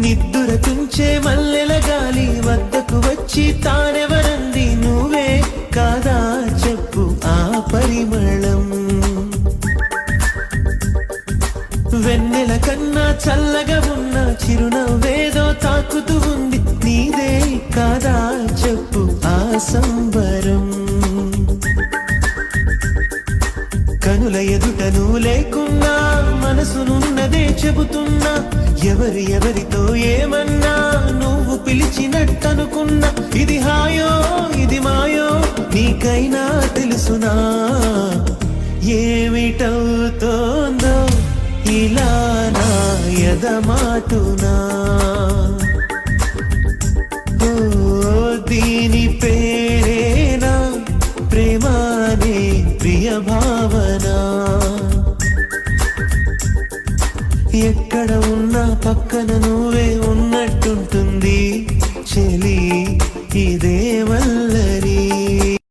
నిద్దుర తుంచే మల్లెల గాలి వద్దకు వచ్చి తానెవరంది నువ్వే కాదా చెప్పు ఆ పరిమళం వెన్నెల కన్నా చల్లగా ఉన్న చిరునవ్వేదో తాకుతూ ఉంది నీదే కాదా చెప్పు ఆ సంబరం కనుల ఎదుట నువ్వు లేకున్నా మనసునున్నదే చెబుతున్నా ఎవరితో ఏమన్నా నువ్వు పిలిచినట్టనుకున్నా ఇది హాయో ఇది మాయో నీకైనా తెలుసునా ఏమిటవుతోందో ఇలా నా ఎదమాటునా ఓ దీని పేరేనా ప్రేమానే ప్రియ భావన ఎక్కడ ఉన్నా పక్కన నువ్వే ఉన్నట్టుంటుంది చెలి ఇదే వల్లరి